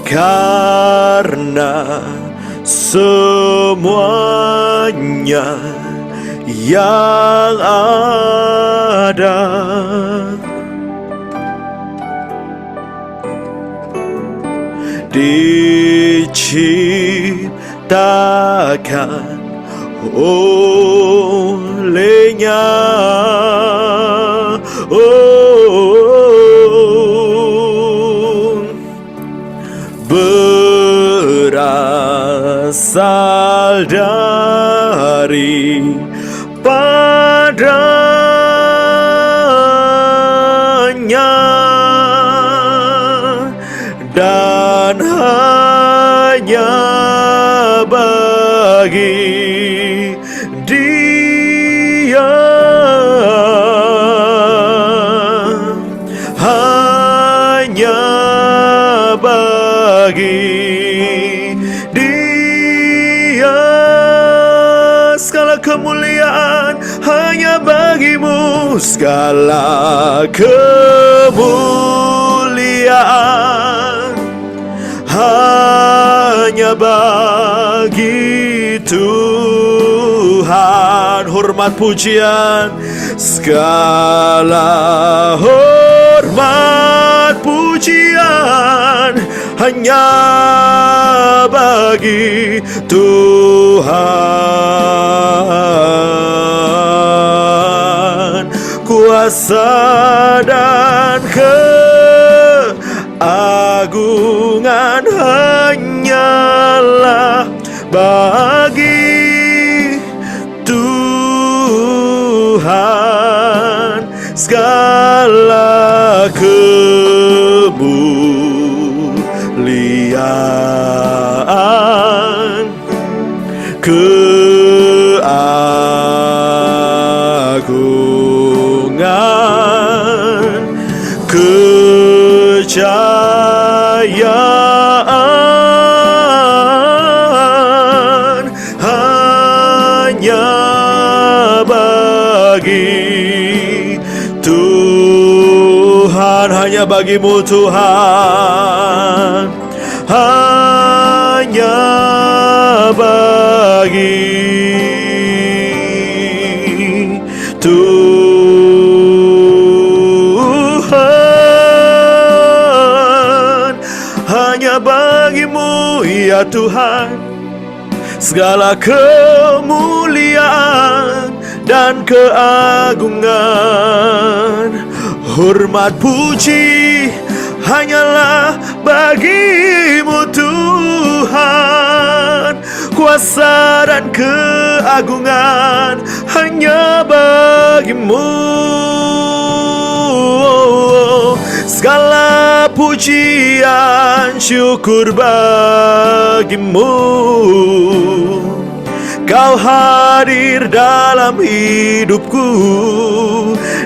karena semuanya yang ada diciptakan olehnya. Berasal dari padanya dan hanya bagi Dia, hanya bagi Dia. Segala kemuliaan hanya bagimu, segala kemuliaan hanya bagi Tuhan. Hormat pujian, segala hormat pujian hanya bagi Tuhan. Kuasa dan keagungan hanyalah bagi Tuhan. Segala kemuliaan, keagungan, kejayaan hanya bagi Tuhan, hanya bagimu Tuhan, hanya bagi Tuhan, hanya bagimu ya Tuhan. Segala kemuliaan dan keagungan, hormat puji hanyalah bagimu Tuhan. Kuasa dan keagungan hanya bagimu. Segala pujian syukur bagimu. Kau hadir dalam hidupku,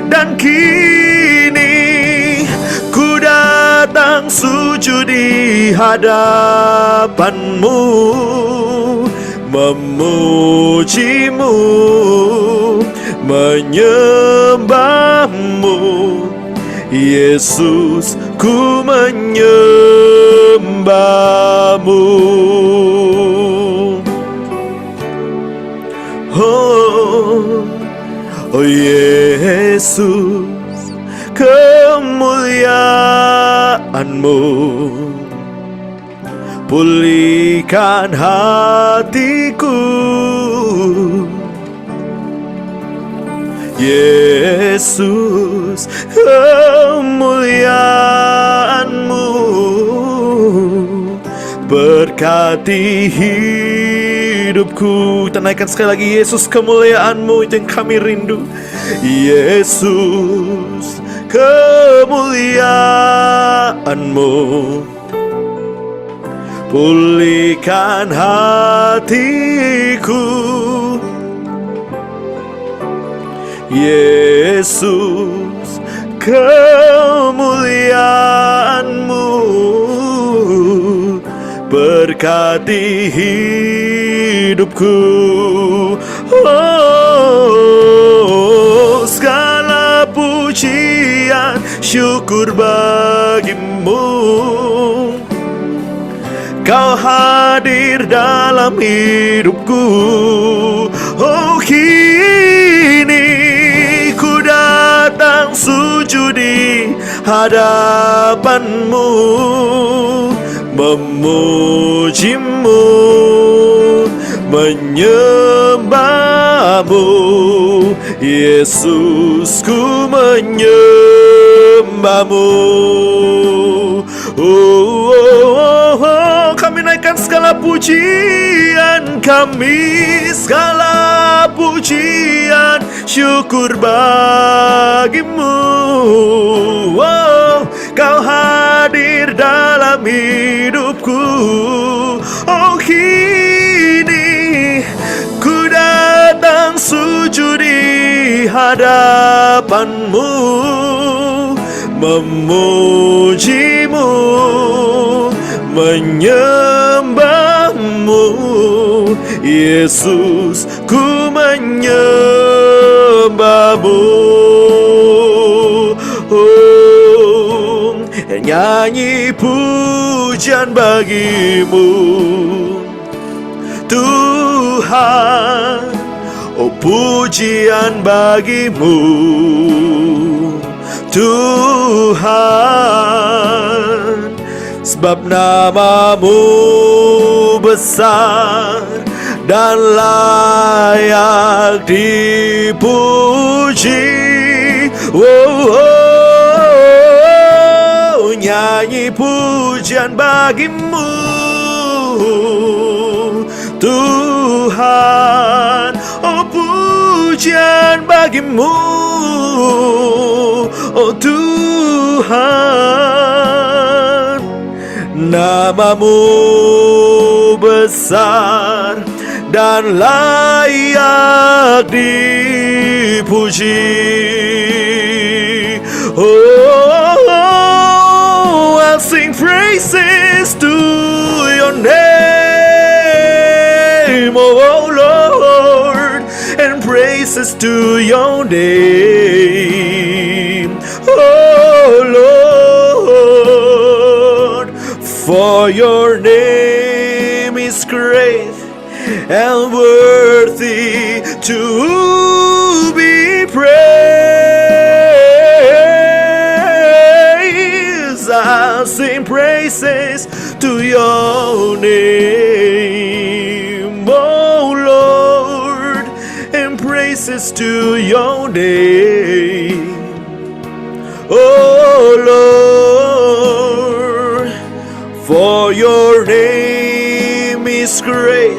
dan kini ku datang sujud di hadapanmu, memujimu, menyembahmu. Yesus, ku menyembahmu. Oh Yesus, kemuliaan-Mu pulihkan hatiku. Yesus, kemuliaan-Mu berkati hidupku. Kita naikkan sekali lagi, Yesus, kemuliaan-Mu itu yang kami rindu. Yesus, kemuliaan-Mu pulihkan hatiku. Yesus, kemuliaan-Mu berkati hidupku. Oh, segala pujian syukur bagimu. Kau hadir dalam hidupku. Oh, kini ku datang sujud di hadapanmu, memujimu, menyembahmu. Yesus, ku menyembahmu. Oh, oh, oh, oh. Kami naikkan segala pujian kami, segala pujian syukur bagimu. Oh, kau hadir dalam hidupku. Oh, kini ku datang sujud di hadapanmu, memujimu, menyembahmu. Yesus, ku menyembahmu. Oh, nyanyi pujian bagimu Tuhan. Oh, pujian bagimu Tuhan, sebab namamu besar dan layak dipuji. Oh, oh, nyanyi pujian bagimu Tuhan. Oh, pujian bagimu, oh Tuhan. Namamu besar dan layak dipuji. Oh, I'll sing praises to your name, oh Lord, and praises to your name, oh Lord, for your name is great and worthy to be praised. I'll sing praises to your name, oh Lord, and praises to your name, oh Lord, for your name is great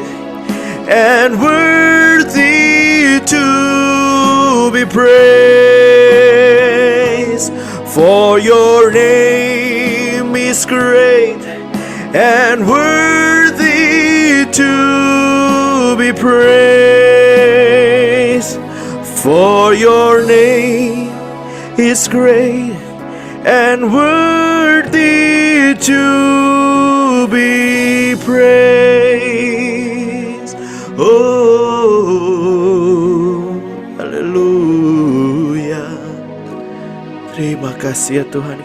and worthy to be praised. For your name is great and worthy to be praised. For your name is great and worthy to be praised. Oh, haleluya. Terima kasih ya Tuhan.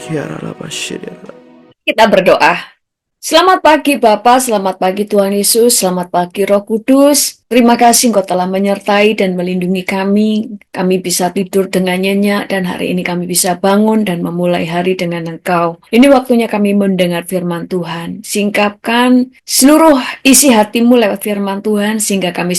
Kita berdoa. Selamat pagi Bapa, selamat pagi Tuhan Yesus, selamat pagi Roh Kudus. Terima kasih Engkau telah menyertai dan melindungi kami. Kami bisa tidur dengan nyenyak dan hari ini kami bisa bangun dan memulai hari dengan Engkau. Ini waktunya kami mendengar firman Tuhan. Singkapkan seluruh isi hatimu lewat firman Tuhan sehingga kami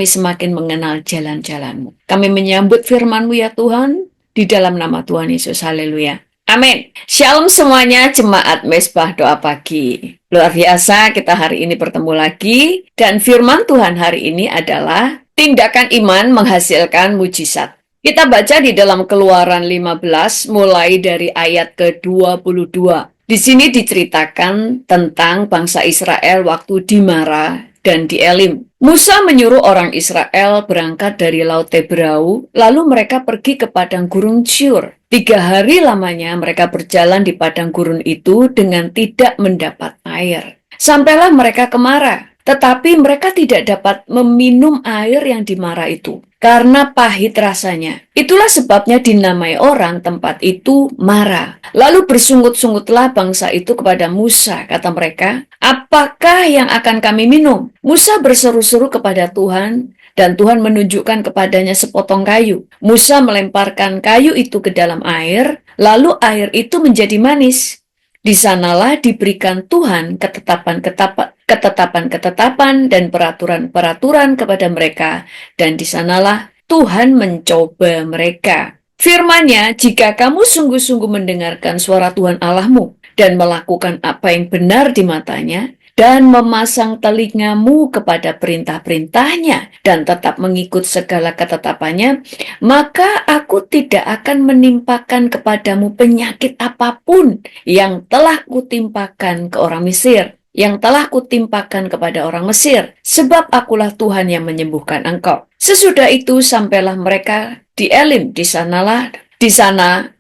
semakin mengenal jalan-jalan-Mu. Kami menyambut firman-Mu ya Tuhan di dalam nama Tuhan Yesus. Haleluya. Amin. Shalom semuanya, jemaat Mesbah Doa Pagi. Luar biasa, kita hari ini bertemu lagi. Dan firman Tuhan hari ini adalah tindakan iman menghasilkan mujizat. Kita baca di dalam Keluaran 15 mulai dari ayat ke-22. Di sini diceritakan tentang bangsa Israel waktu di Mara dan di Elim. Musa menyuruh orang Israel berangkat dari Laut Tebrau, lalu mereka pergi ke padang gurun Syur. 3 hari lamanya mereka berjalan di padang gurun itu dengan tidak mendapat air. Sampailah mereka ke Mara, tetapi mereka tidak dapat meminum air yang di Mara itu. karena pahit rasanya. Itulah sebabnya dinamai orang tempat itu Mara. Lalu bersungut-sungutlah bangsa itu kepada Musa, kata mereka, apakah yang akan kami minum? Musa berseru-seru kepada Tuhan, dan Tuhan menunjukkan kepadanya sepotong kayu. Musa melemparkan kayu itu ke dalam air, lalu air itu menjadi manis. Di sanalah diberikan Tuhan ketetapan-ketetapan dan peraturan-peraturan kepada mereka, dan di sanalah Tuhan mencoba mereka. Firman-Nya, jika kamu sungguh-sungguh mendengarkan suara Tuhan Allahmu dan melakukan apa yang benar di matanya, dan memasang telingamu kepada perintah-perintahnya dan tetap mengikut segala ketetapannya, maka aku tidak akan menimpakan kepadamu penyakit apapun yang telah kutimpakan ke orang Mesir, yang telah kutimpakan kepada orang Mesir, sebab akulah Tuhan yang menyembuhkan engkau. Sesudah itu sampailah mereka di Elim, di sana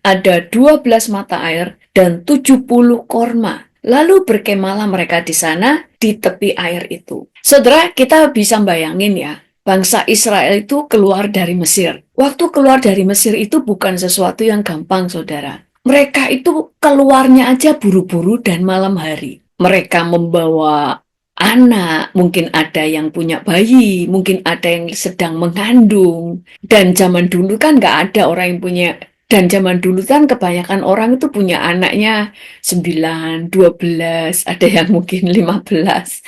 ada 12 mata air dan 70 korma. Lalu berkemalah mereka di sana, di tepi air itu. Saudara, kita bisa bayangin ya, bangsa Israel itu keluar dari Mesir. Waktu keluar dari Mesir itu bukan sesuatu yang gampang, saudara. Mereka itu keluarnya aja buru-buru dan malam hari. Mereka membawa anak, mungkin ada yang punya bayi, mungkin ada yang sedang mengandung. Dan zaman dulu kan nggak ada orang yang punya. Dan zaman dulu kan kebanyakan orang itu punya anaknya 9, 12, ada yang mungkin 15.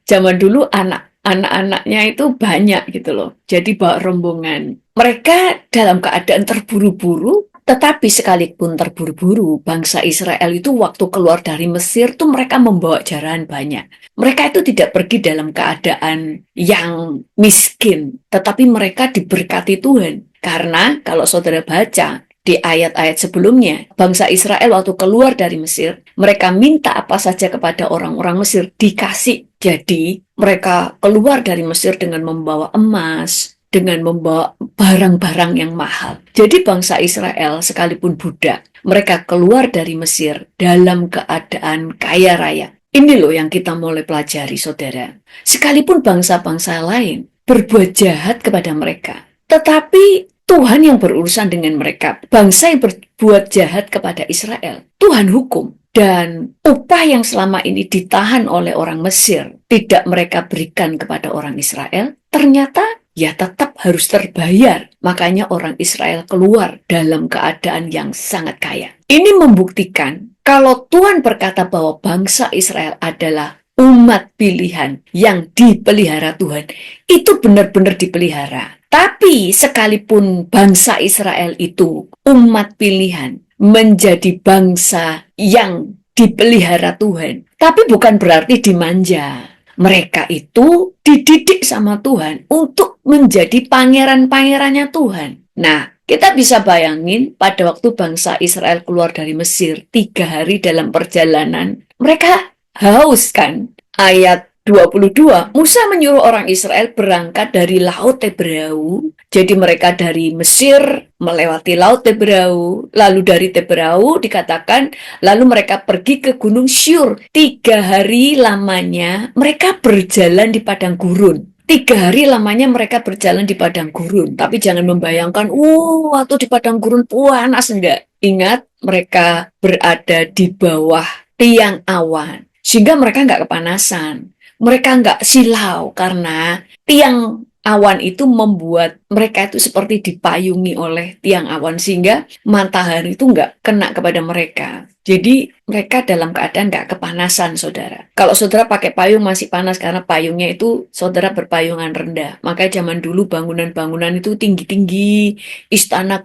Zaman dulu anak-anaknya itu banyak gitu loh. Jadi bawa rombongan. Mereka dalam keadaan terburu-buru, tetapi sekalipun terburu-buru, bangsa Israel itu waktu keluar dari Mesir tuh mereka membawa jarahan banyak. Mereka itu tidak pergi dalam keadaan yang miskin, tetapi mereka diberkati Tuhan. Karena kalau saudara baca, di ayat-ayat sebelumnya, bangsa Israel waktu keluar dari Mesir, mereka minta apa saja kepada orang-orang Mesir, dikasih. Jadi, mereka keluar dari Mesir dengan membawa emas, dengan membawa barang-barang yang mahal. Jadi, bangsa Israel sekalipun budak, mereka keluar dari Mesir dalam keadaan kaya raya. Ini loh yang kita mulai pelajari, saudara. Sekalipun bangsa-bangsa lain berbuat jahat kepada mereka, tetapi Tuhan yang berurusan dengan mereka. Bangsa yang berbuat jahat kepada Israel, Tuhan hukum. Dan upah yang selama ini ditahan oleh orang Mesir, tidak mereka berikan kepada orang Israel, ternyata ya tetap harus terbayar. Makanya orang Israel keluar dalam keadaan yang sangat kaya. Ini membuktikan kalau Tuhan berkata bahwa bangsa Israel adalah umat pilihan yang dipelihara Tuhan, itu benar-benar dipelihara. Tapi sekalipun bangsa Israel itu umat pilihan, menjadi bangsa yang dipelihara Tuhan, tapi bukan berarti dimanja. Mereka itu dididik sama Tuhan untuk menjadi pangeran-pangerannya Tuhan. Nah, kita bisa bayangin pada waktu bangsa Israel keluar dari Mesir 3 hari dalam perjalanan, mereka haus kan? Ayat 22, Musa menyuruh orang Israel berangkat dari Laut Teberau. Jadi mereka dari Mesir melewati Laut Teberau. Lalu dari Teberau dikatakan, lalu mereka pergi ke Gunung Syur. 3 hari lamanya mereka berjalan di padang gurun. 3 hari lamanya mereka berjalan di padang gurun. Tapi jangan membayangkan, waktu di padang gurun panas, enggak. Ingat, mereka berada di bawah tiang awan. Sehingga mereka enggak kepanasan. Mereka enggak silau karena tiang awan itu membuat mereka itu seperti dipayungi oleh tiang awan. Sehingga matahari itu enggak kena kepada mereka. Jadi mereka dalam keadaan enggak kepanasan, saudara. Kalau saudara pakai payung masih panas karena payungnya itu saudara berpayungan rendah. Maka zaman dulu bangunan-bangunan itu tinggi-tinggi. Istana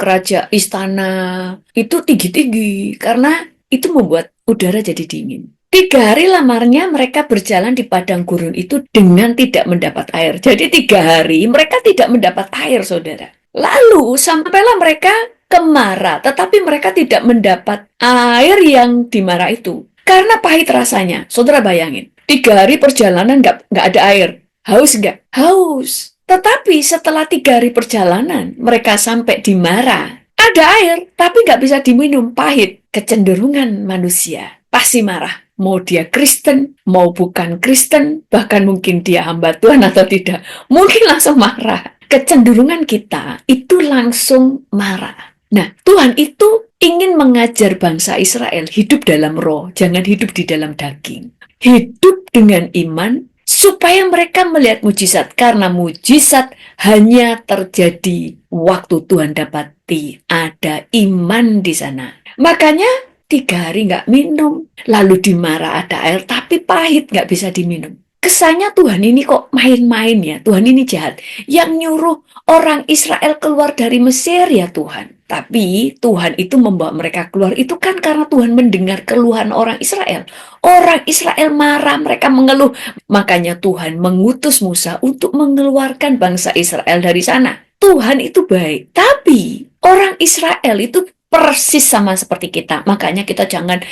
itu tinggi-tinggi. Karena itu membuat udara jadi dingin. 3 hari lamarnya mereka berjalan di padang gurun itu dengan tidak mendapat air. Jadi 3 hari mereka tidak mendapat air, saudara. Lalu sampailah mereka ke Mara, tetapi mereka tidak mendapat air yang di Mara itu. Karena pahit rasanya. Saudara bayangin, 3 hari perjalanan nggak ada air. Haus nggak? Haus. Tetapi setelah 3 hari perjalanan, mereka sampai di Mara. Ada air, tapi nggak bisa diminum, pahit. Kecenderungan manusia pasti marah. mau dia Kristen, mau bukan Kristen, bahkan mungkin dia hamba Tuhan atau tidak, mungkin langsung marah. Kecenderungan kita itu langsung marah. Nah, Tuhan itu ingin mengajar bangsa Israel hidup dalam roh, jangan hidup di dalam daging. Hidup dengan iman, supaya mereka melihat mujizat, karena mujizat hanya terjadi waktu Tuhan dapati ada iman di sana. Makanya 3 hari nggak minum, lalu dimarah ada air, tapi pahit nggak bisa diminum. Kesannya Tuhan ini kok main-main ya, Tuhan ini jahat. Yang nyuruh orang Israel keluar dari Mesir ya Tuhan. Tapi Tuhan itu membawa mereka keluar itu kan karena Tuhan mendengar keluhan orang Israel. Orang Israel marah, mereka mengeluh. Makanya Tuhan mengutus Musa untuk mengeluarkan bangsa Israel dari sana. Tuhan itu baik, tapi orang Israel itu persis sama seperti kita. Makanya kita jangan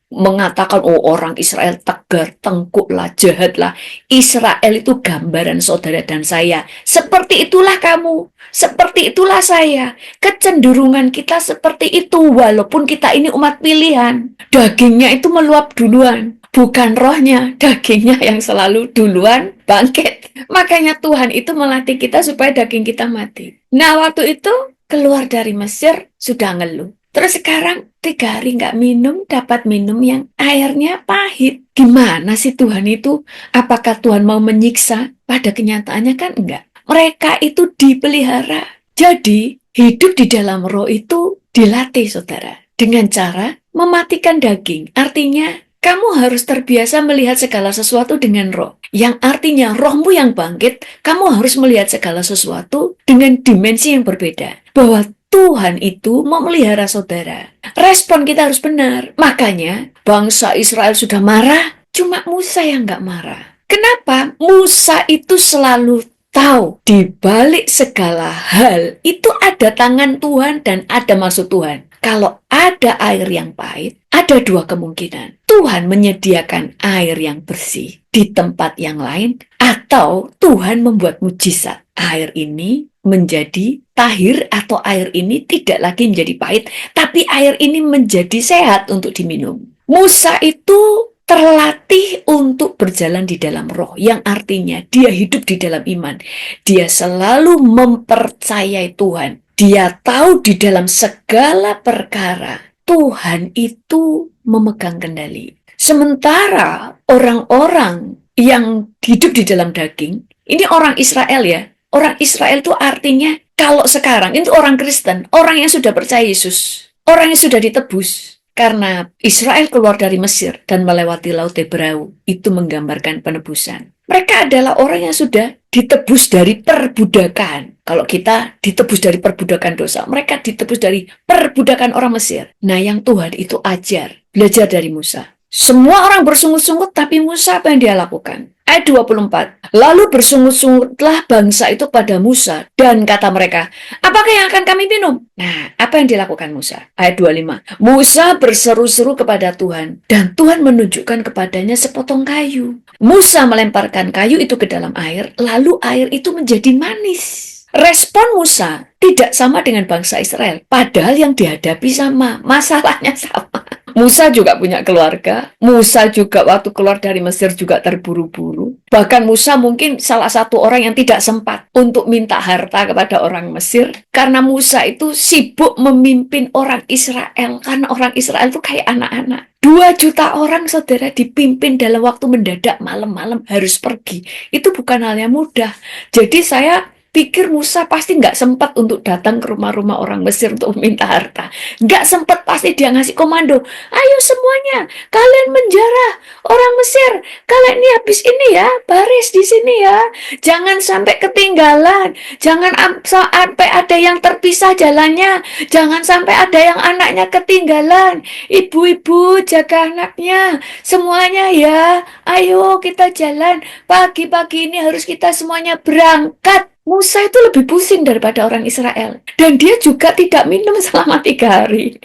mengatakan, oh orang Israel tegar, tengkuk lah, jahat lah. Israel itu gambaran saudara dan saya. Seperti itulah kamu, seperti itulah saya. Kecenderungan kita seperti itu, walaupun kita ini umat pilihan. Dagingnya itu meluap duluan, bukan rohnya. Dagingnya yang selalu duluan bangkit. Makanya Tuhan itu melatih kita supaya daging kita mati. Nah, waktu itu keluar dari Mesir sudah ngeluh. Terus sekarang 3 hari nggak minum, dapat minum yang airnya pahit. Gimana sih Tuhan itu? Apakah Tuhan mau menyiksa? Pada kenyataannya kan enggak. Mereka itu dipelihara. Jadi hidup di dalam roh itu dilatih saudara. Dengan cara mematikan daging. Artinya kamu harus terbiasa melihat segala sesuatu dengan roh. Yang artinya rohmu yang bangkit, kamu harus melihat segala sesuatu dengan dimensi yang berbeda. Bahwa Tuhan itu memelihara saudara. Respon kita harus benar. Makanya bangsa Israel sudah marah, cuma Musa yang nggak marah. Kenapa? Musa itu selalu tahu di balik segala hal itu ada tangan Tuhan dan ada maksud Tuhan. Kalau ada air yang pahit, ada 2 kemungkinan. Tuhan menyediakan air yang bersih di tempat yang lain, atau Tuhan membuat mujizat. Air ini menjadi tahir, atau air ini tidak lagi menjadi pahit, tapi air ini menjadi sehat untuk diminum. Musa itu terlatih untuk berjalan di dalam roh, yang artinya dia hidup di dalam iman. Dia selalu mempercayai Tuhan. Dia tahu di dalam segala perkara Tuhan itu memegang kendali. Sementara orang-orang yang hidup di dalam daging, ini orang Israel ya. Orang Israel itu artinya kalau sekarang itu orang Kristen, orang yang sudah percaya Yesus, orang yang sudah ditebus. Karena Israel keluar dari Mesir dan melewati Laut Hebrau, itu menggambarkan penebusan. Mereka adalah orang yang sudah ditebus dari perbudakan. Kalau kita ditebus dari perbudakan dosa, mereka ditebus dari perbudakan orang Mesir. Nah, yang Tuhan itu ajar, belajar dari Musa. Semua orang bersungut-sungut, tapi Musa apa yang dia lakukan? Ayat 24. Lalu bersungut-sungutlah bangsa itu pada Musa dan kata mereka, apakah yang akan kami minum? Nah, apa yang dilakukan Musa? Ayat 25. Musa berseru-seru kepada Tuhan dan Tuhan menunjukkan kepadanya sepotong kayu. Musa melemparkan kayu itu ke dalam air, lalu air itu menjadi manis. Respon Musa tidak sama dengan bangsa Israel, padahal yang dihadapi sama, masalahnya sama. Musa juga punya keluarga. Musa juga waktu keluar dari Mesir juga terburu-buru. Bahkan Musa mungkin salah satu orang yang tidak sempat untuk minta harta kepada orang Mesir. Karena Musa itu sibuk memimpin orang Israel. Karena orang Israel itu kayak anak-anak. 2 juta orang saudara dipimpin dalam waktu mendadak, malam-malam harus pergi. Itu bukan hal yang mudah. Jadi saya pikir Musa pasti nggak sempat untuk datang ke rumah-rumah orang Mesir untuk meminta harta. Nggak sempat, pasti dia ngasih komando. Ayo semuanya, kalian menjarah orang Mesir. Kalian ini habis ini ya, baris di sini ya. Jangan sampai ketinggalan. Jangan sampai ada yang terpisah jalannya. Jangan sampai ada yang anaknya ketinggalan. Ibu-ibu jaga anaknya. Semuanya ya, ayo kita jalan. Pagi-pagi ini harus kita semuanya berangkat. Musa itu lebih pusing daripada orang Israel. Dan dia juga tidak minum selama 3 hari.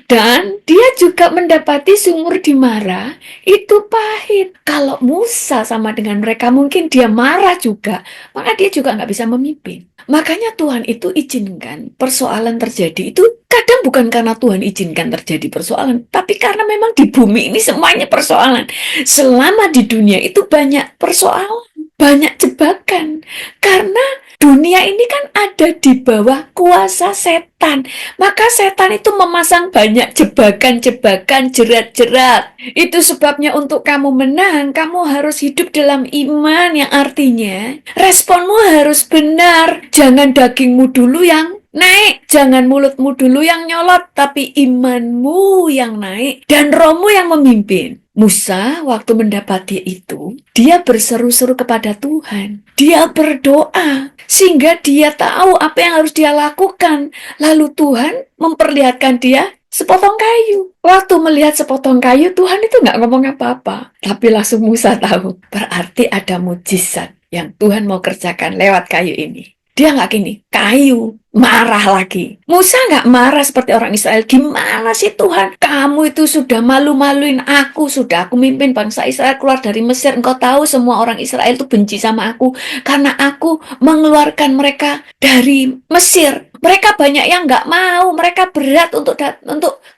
Dan dia juga mendapati sumur di Mara itu pahit. Kalau Musa sama dengan mereka, mungkin dia marah juga. Maka dia juga nggak bisa memimpin. Makanya Tuhan itu izinkan persoalan terjadi itu kadang bukan karena Tuhan izinkan terjadi persoalan, tapi karena memang di bumi ini semuanya persoalan. Selama di dunia itu banyak persoalan, banyak jebakan. Karena dunia ini kan ada di bawah kuasa setan. Maka setan itu memasang banyak jebakan-jebakan, jerat-jerat. Itu sebabnya untuk kamu menang, kamu harus hidup dalam iman yang artinya responmu harus benar. Jangan dagingmu dulu yang naik, jangan mulutmu dulu yang nyolot, tapi imanmu yang naik dan rohmu yang memimpin. Musa waktu mendapati itu, dia berseru-seru kepada Tuhan. Dia berdoa sehingga dia tahu apa yang harus dia lakukan. Lalu Tuhan memperlihatkan dia sepotong kayu. Waktu melihat sepotong kayu, Tuhan itu nggak ngomong apa-apa. Tapi langsung Musa tahu, berarti ada mujizat yang Tuhan mau kerjakan lewat kayu ini. Dia nggak gini, kayu, marah lagi. Musa nggak marah seperti orang Israel. Gimana sih Tuhan? Kamu itu sudah malu-maluin aku. Sudah aku mimpin bangsa Israel keluar dari Mesir. Engkau tahu semua orang Israel itu benci sama aku. Karena aku mengeluarkan mereka dari Mesir. Mereka banyak yang nggak mau. Mereka berat untuk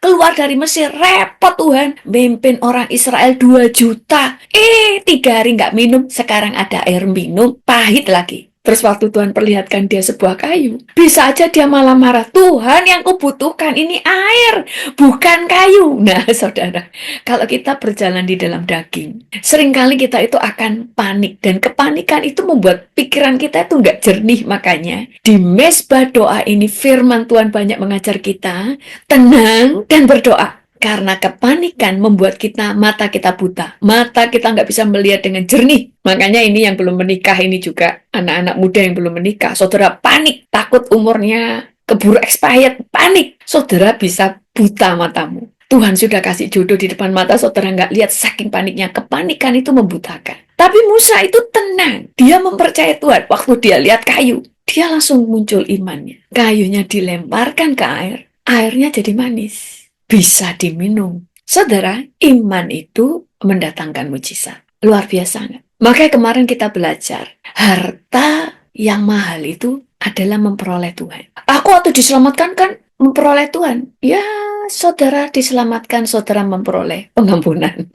keluar dari Mesir. Repot Tuhan. Mimpin orang Israel 2 juta. 3 hari nggak minum. Sekarang ada air minum. Pahit lagi. Terus waktu Tuhan perlihatkan dia sebuah kayu, bisa aja dia malah marah. Tuhan, yang kubutuhkan ini air, bukan kayu. Nah, saudara, kalau kita berjalan di dalam daging, seringkali kita itu akan panik. Dan kepanikan itu membuat pikiran kita itu nggak jernih. Makanya, di mesbah doa ini firman Tuhan banyak mengajar kita, tenang dan berdoa. Karena kepanikan membuat mata kita buta. Mata kita nggak bisa melihat dengan jernih. Makanya ini yang belum menikah ini juga. Anak-anak muda yang belum menikah. Saudara panik. Takut umurnya keburu expired. Panik. Saudara bisa buta matamu. Tuhan sudah kasih jodoh di depan mata. Saudara nggak lihat saking paniknya. Kepanikan itu membutakan. Tapi Musa itu tenang. Dia mempercayai Tuhan. Waktu dia lihat kayu, dia langsung muncul imannya. Kayunya dilemparkan ke air. Airnya jadi manis. Bisa diminum. Saudara, iman itu mendatangkan mujizat. Luar biasa nggak? Makanya kemarin kita belajar, harta yang mahal itu adalah memperoleh Tuhan. Aku waktu diselamatkan kan memperoleh Tuhan. Ya, saudara diselamatkan, saudara memperoleh pengampunan.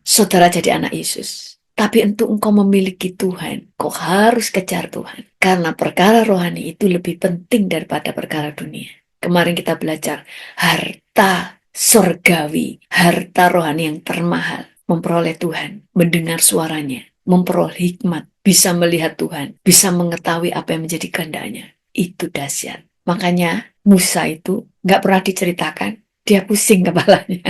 Saudara jadi anak Yesus. Tapi untuk engkau memiliki Tuhan, kau harus kejar Tuhan. Karena perkara rohani itu lebih penting daripada perkara dunia. Kemarin kita belajar harta surgawi, harta rohani yang termahal. Memperoleh Tuhan, mendengar suaranya, memperoleh hikmat, bisa melihat Tuhan, bisa mengetahui apa yang menjadi kehendaknya. Itu dahsyat. Makanya Musa itu nggak pernah diceritakan, dia pusing kepalanya.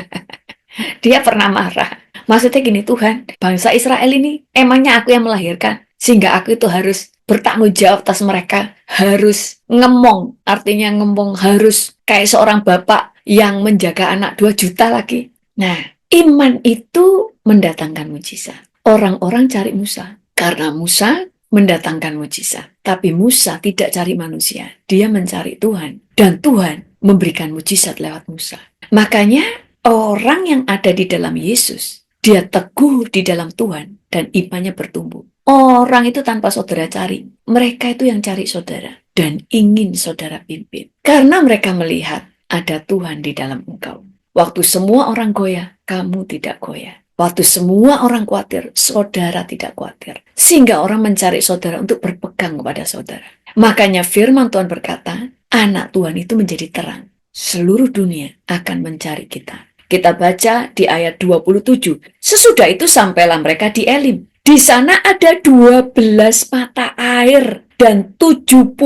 Dia pernah marah. Maksudnya gini, Tuhan, bangsa Israel ini emangnya aku yang melahirkan? Sehingga aku itu harus bertanggung jawab atas mereka, harus ngemong, artinya ngomong harus kayak seorang bapak yang menjaga anak 2 juta lagi. Nah, iman itu mendatangkan mujizat. Orang-orang cari Musa, karena Musa mendatangkan mujizat. Tapi Musa tidak cari manusia, dia mencari Tuhan. Dan Tuhan memberikan mujizat lewat Musa. Makanya orang yang ada di dalam Yesus, dia teguh di dalam Tuhan dan imannya bertumbuh. Orang itu tanpa saudara cari. Mereka itu yang cari saudara dan ingin saudara pimpin. Karena mereka melihat ada Tuhan di dalam engkau. Waktu semua orang goyah, kamu tidak goyah. Waktu semua orang khawatir, saudara tidak khawatir. Sehingga orang mencari saudara untuk berpegang kepada saudara. Makanya firman Tuhan berkata, anak Tuhan itu menjadi terang. Seluruh dunia akan mencari kita. Kita baca di ayat 27. Sesudah itu sampailah mereka di Elim. Di sana ada 12 mata air dan 70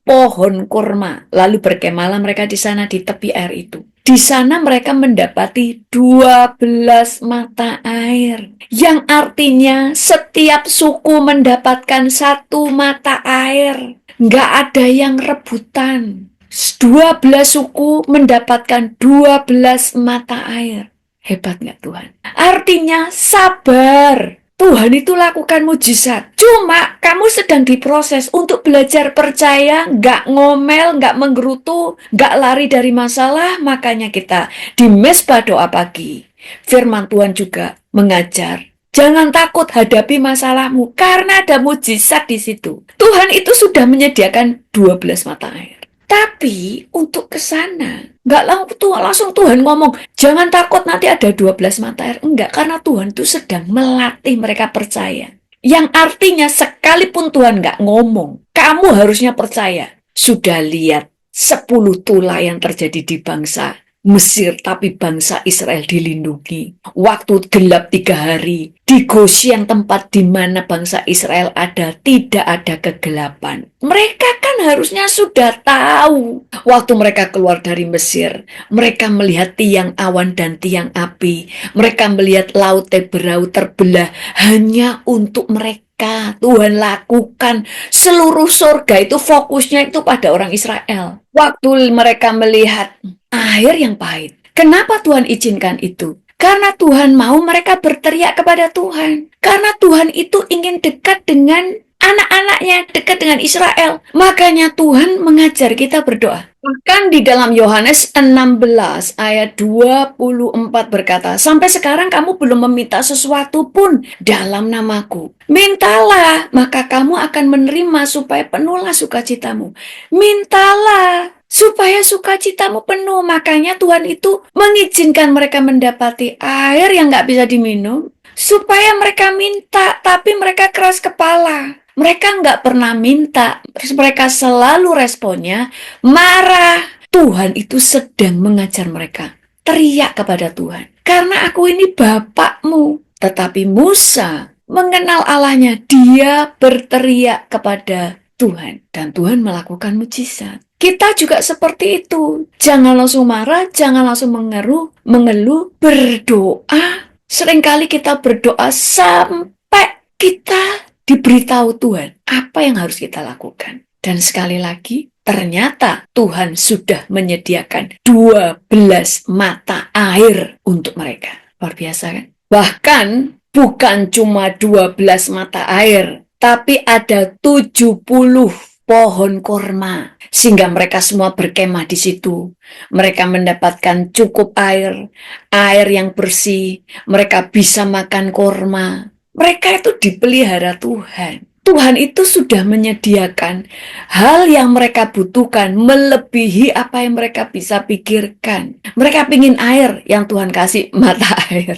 pohon kurma. Lalu berkemalah mereka di sana di tepi air itu. Di sana mereka mendapati 12 mata air. Yang artinya setiap suku mendapatkan 1 mata air. Nggak ada yang rebutan. 12 suku mendapatkan 12 mata air. Hebat nggak Tuhan? Artinya sabar. Tuhan itu lakukan mujizat. Cuma kamu sedang diproses untuk belajar percaya, nggak ngomel, nggak menggerutu, nggak lari dari masalah. Makanya kita di Mesbah Doa Pagi, firman Tuhan juga mengajar. Jangan takut hadapi masalahmu, karena ada mujizat di situ. Tuhan itu sudah menyediakan 12 mata air. Tapi untuk ke sana, nggak langsung Tuhan ngomong, jangan takut nanti ada 12 mata air. Enggak, karena Tuhan itu sedang melatih mereka percaya. Yang artinya sekalipun Tuhan nggak ngomong, kamu harusnya percaya. Sudah lihat 10 tulah yang terjadi di bangsa Mesir, tapi bangsa Israel dilindungi. Waktu gelap 3 hari, di Gosyen tempat di mana bangsa Israel ada, tidak ada kegelapan. Mereka kan harusnya sudah tahu. Waktu mereka keluar dari Mesir, mereka melihat tiang awan dan tiang api. Mereka melihat laut Teberau terbelah hanya untuk mereka. Tuhan lakukan seluruh surga itu fokusnya itu pada orang Israel. Waktu mereka melihat air yang pahit. Kenapa Tuhan izinkan itu? Karena Tuhan mau mereka berteriak kepada Tuhan. Karena Tuhan itu ingin dekat dengan anak-anaknya, dekat dengan Israel. Makanya Tuhan mengajar kita berdoa. Bahkan di dalam Yohanes 16 ayat 24 berkata, sampai sekarang kamu belum meminta sesuatu pun dalam namaku. Mintalah, maka kamu akan menerima supaya penuhlah sukacitamu. Mintalah supaya sukacitamu penuh. Makanya Tuhan itu mengizinkan mereka mendapati air yang nggak bisa diminum, supaya mereka minta, tapi mereka keras kepala. Mereka nggak pernah minta, mereka selalu responnya marah. Tuhan itu sedang mengajar mereka. Teriak kepada Tuhan. Karena aku ini bapakmu. Tetapi Musa mengenal Allahnya. Dia berteriak kepada Tuhan. Dan Tuhan melakukan mujizat. Kita juga seperti itu. Jangan langsung marah, jangan langsung mengeluh, berdoa. Seringkali kita berdoa sampai kita diberitahu Tuhan apa yang harus kita lakukan. Dan sekali lagi, ternyata Tuhan sudah menyediakan 12 mata air untuk mereka. Luar biasa kan? Bahkan bukan cuma 12 mata air, tapi ada 70 pohon korma. Sehingga mereka semua berkemah di situ. Mereka mendapatkan cukup air yang bersih. Mereka bisa makan korma. Mereka itu dipelihara Tuhan. Tuhan itu sudah menyediakan hal yang mereka butuhkan melebihi apa yang mereka bisa pikirkan. Mereka pingin air, yang Tuhan kasih mata air.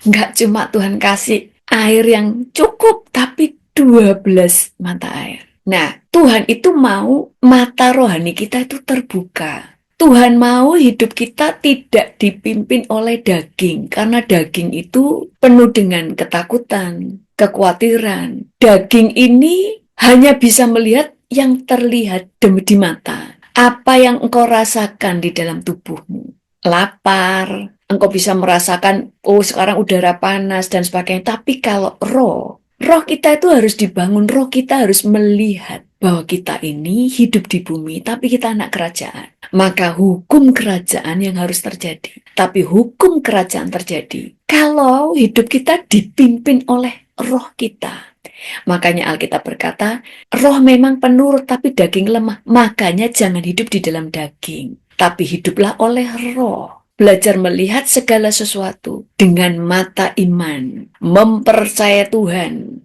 Enggak cuma Tuhan kasih air yang cukup, tapi 12 mata air. Nah, Tuhan itu mau mata rohani kita itu terbuka. Tuhan mau hidup kita tidak dipimpin oleh daging, karena daging itu penuh dengan ketakutan, kekhawatiran. Daging ini hanya bisa melihat yang terlihat di mata. Apa yang engkau rasakan di dalam tubuhmu? Lapar, engkau bisa merasakan, oh sekarang udara panas dan sebagainya. Tapi kalau roh kita itu harus dibangun, roh kita harus melihat bahwa kita ini hidup di bumi, tapi kita anak kerajaan. Maka hukum kerajaan yang harus terjadi. Tapi hukum kerajaan terjadi kalau hidup kita dipimpin oleh roh kita. Makanya Alkitab berkata, roh memang penurut tapi daging lemah. Makanya jangan hidup di dalam daging, tapi hiduplah oleh roh. Belajar melihat segala sesuatu dengan mata iman. Mempercaya Tuhan.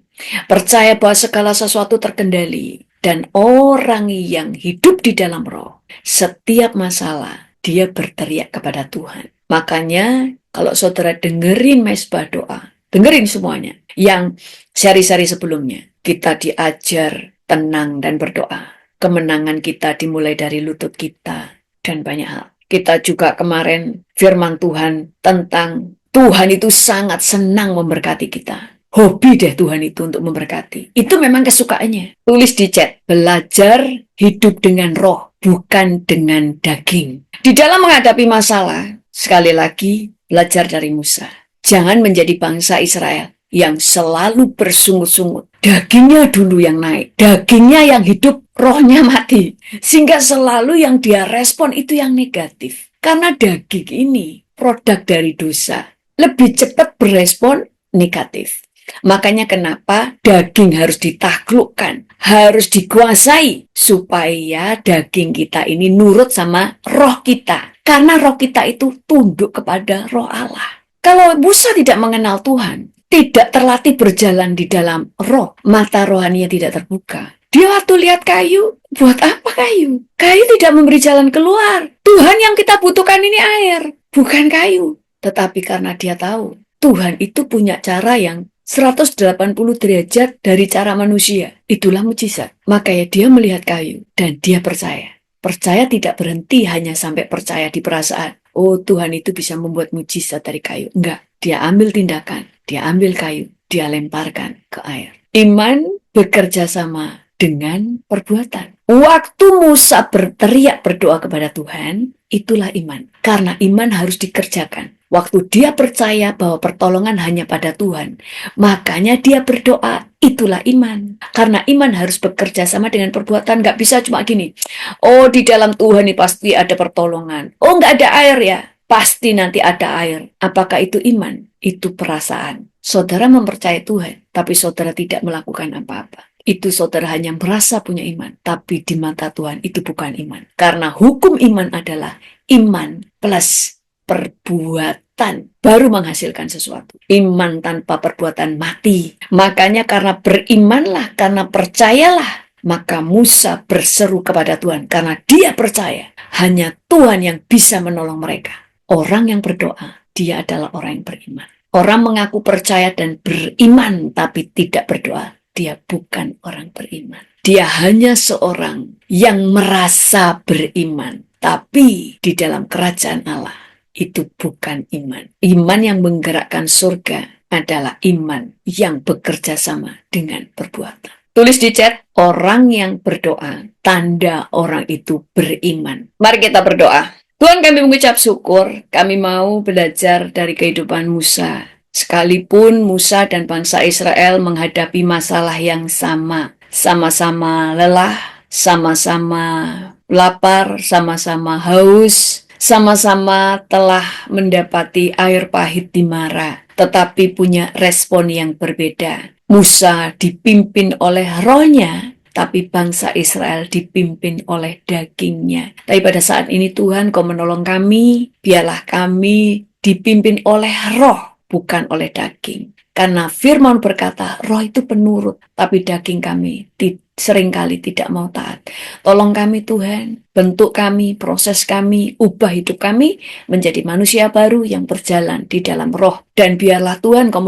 Percaya bahwa segala sesuatu terkendali. Dan orang yang hidup di dalam roh, setiap masalah, dia berteriak kepada Tuhan. Makanya, kalau saudara dengerin Mesbah Doa, dengerin semuanya. Yang seri-seri sebelumnya, kita diajar tenang dan berdoa. Kemenangan kita dimulai dari lutut kita, dan banyak hal. Kita juga kemarin firman Tuhan tentang Tuhan itu sangat senang memberkati kita. Hobi deh Tuhan itu untuk memberkati. Itu memang kesukaannya. Tulis di chat, belajar hidup dengan roh, bukan dengan daging. Di dalam menghadapi masalah, sekali lagi, belajar dari Musa. Jangan menjadi bangsa Israel yang selalu bersungut-sungut. Dagingnya dulu yang naik. Dagingnya yang hidup, rohnya mati. Sehingga selalu yang dia respon itu yang negatif. Karena daging ini produk dari dosa. Lebih cepat berespon negatif. Makanya kenapa daging harus ditaklukkan, harus dikuasai supaya daging kita ini nurut sama roh kita. Karena roh kita itu tunduk kepada roh Allah. Kalau Musa tidak mengenal Tuhan, tidak terlatih berjalan di dalam roh, mata rohaninya tidak terbuka. Dia waktu lihat kayu, buat apa kayu? Kayu tidak memberi jalan keluar. Tuhan yang kita butuhkan ini air, bukan kayu. Tetapi karena dia tahu, Tuhan itu punya cara yang 180 derajat dari cara manusia. Itulah mujizat. Makanya dia melihat kayu dan dia percaya. Percaya tidak berhenti hanya sampai percaya di perasaan. Oh, Tuhan itu bisa membuat mujizat dari kayu. Enggak, dia ambil tindakan. Dia ambil kayu, dia lemparkan ke air. Iman bekerja sama dengan perbuatan. Waktu Musa berteriak berdoa kepada Tuhan, itulah iman. Karena iman harus dikerjakan. Waktu dia percaya bahwa pertolongan hanya pada Tuhan, makanya dia berdoa, itulah iman. Karena iman harus bekerja sama dengan perbuatan, nggak bisa cuma gini, oh di dalam Tuhan ini pasti ada pertolongan, oh nggak ada air ya, pasti nanti ada air. Apakah itu iman? Itu perasaan. Saudara mempercayai Tuhan, tapi saudara tidak melakukan apa-apa. Itu saudara hanya merasa punya iman, tapi di mata Tuhan itu bukan iman. Karena hukum iman adalah iman plus perbuatan baru menghasilkan sesuatu. Iman tanpa perbuatan mati. Makanya karena berimanlah, karena percayalah, maka Musa berseru kepada Tuhan karena dia percaya hanya Tuhan yang bisa menolong mereka. Orang yang berdoa, dia adalah orang yang beriman. Orang mengaku percaya dan beriman tapi tidak berdoa, dia bukan orang beriman. Dia hanya seorang yang merasa beriman, tapi di dalam kerajaan Allah itu bukan iman. Iman yang menggerakkan surga adalah iman yang bekerja sama dengan perbuatan. Tulis di chat, orang yang berdoa, tanda orang itu beriman. Mari kita berdoa. Tuhan, kami mengucap syukur, kami mau belajar dari kehidupan Musa. Sekalipun Musa dan bangsa Israel menghadapi masalah yang sama. Sama-sama lelah, sama-sama lapar, sama-sama haus, sama-sama telah mendapati air pahit di Mara, tetapi punya respon yang berbeda. Musa dipimpin oleh rohnya, tapi bangsa Israel dipimpin oleh dagingnya. Tapi pada saat ini Tuhan, Kau menolong kami, biarlah kami dipimpin oleh roh, bukan oleh daging. Karena firman berkata, roh itu penurut, tapi daging kami seringkali tidak mau taat. Tolong kami Tuhan, bentuk kami, proses kami, ubah hidup kami menjadi manusia baru yang berjalan di dalam roh. Dan biarlah Tuhan Kau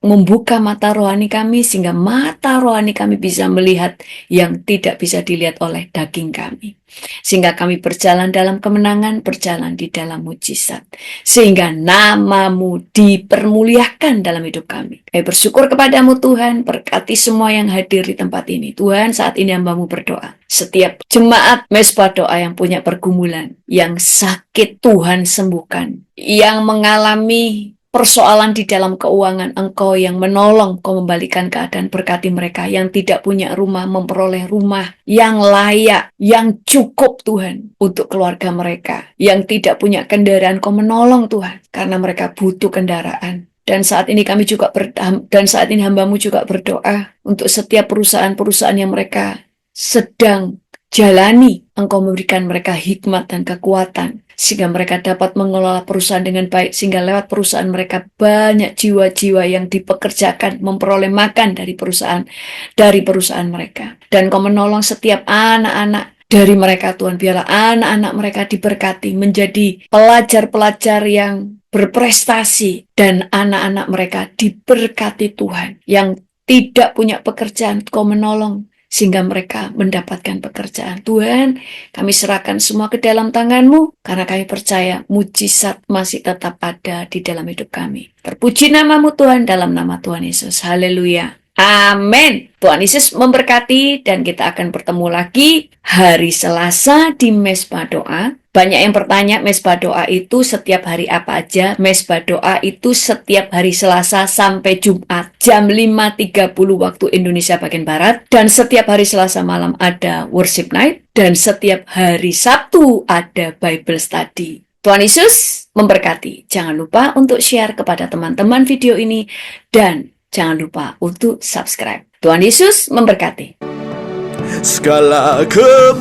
membuka mata rohani kami sehingga mata rohani kami bisa melihat yang tidak bisa dilihat oleh daging kami. Sehingga kami berjalan dalam kemenangan, berjalan di dalam mujizat. Sehingga nama-Mu dipermuliakan dalam hidup kami. Kami bersyukur kepadamu Tuhan, berkati semua yang hadir di tempat ini. Tuhan, saat ini hamba-Mu berdoa. Setiap jemaat mesbah doa yang punya pergumulan, yang sakit Tuhan sembuhkan, yang mengalami persoalan di dalam keuangan, Engkau yang menolong, Kau membalikan keadaan, berkati mereka yang tidak punya rumah, memperoleh rumah yang layak, yang cukup Tuhan untuk keluarga mereka. Yang tidak punya kendaraan, Kau menolong Tuhan, karena mereka butuh kendaraan. Dan saat ini kami juga saat ini hamba-Mu juga berdoa untuk setiap perusahaan-perusahaan yang mereka sedang jalani. Engkau memberikan mereka hikmat dan kekuatan sehingga mereka dapat mengelola perusahaan dengan baik, sehingga lewat perusahaan mereka banyak jiwa-jiwa yang dipekerjakan, memperoleh makan dari perusahaan mereka. Dan Kau menolong setiap anak-anak dari mereka Tuhan, biarlah anak-anak mereka diberkati menjadi pelajar-pelajar yang berprestasi, dan anak-anak mereka diberkati Tuhan. Yang tidak punya pekerjaan, Kau menolong sehingga mereka mendapatkan pekerjaan. Tuhan, kami serahkan semua ke dalam tangan-Mu, karena kami percaya mujizat masih tetap ada di dalam hidup kami. Terpuji nama-Mu Tuhan, dalam nama Tuhan Yesus. Haleluya. Amin. Tuhan Yesus memberkati, dan kita akan bertemu lagi hari Selasa di Mesbah Doa. Banyak yang bertanya, Mesbah Doa itu setiap hari apa aja? Mesbah Doa itu setiap hari Selasa sampai Jumat jam 5.30 waktu Indonesia bagian Barat, dan setiap hari Selasa malam ada worship night, dan setiap hari Sabtu ada Bible study. Tuhan Yesus memberkati. Jangan lupa untuk share kepada teman-teman video ini dan jangan lupa untuk subscribe. Tuhan Yesus memberkati. Segala kemuliaan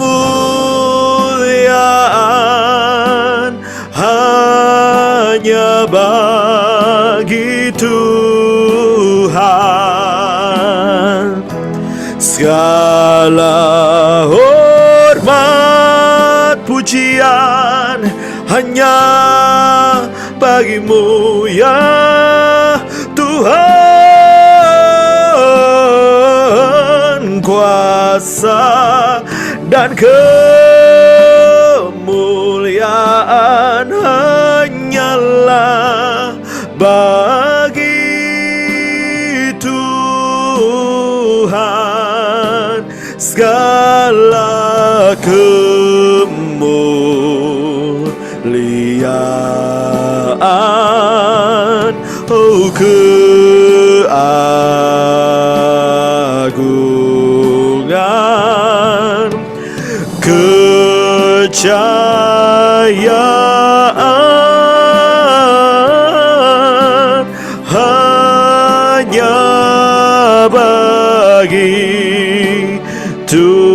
hanya bagi Tuhan. Segala hormat pujian hanya bagimu ya Tuhan. Kuasa dan kemuliaan hanyalah bagi Tuhan. Segala kemuliaan, oh keagungan, kejayaan hanya bagi Tuhan.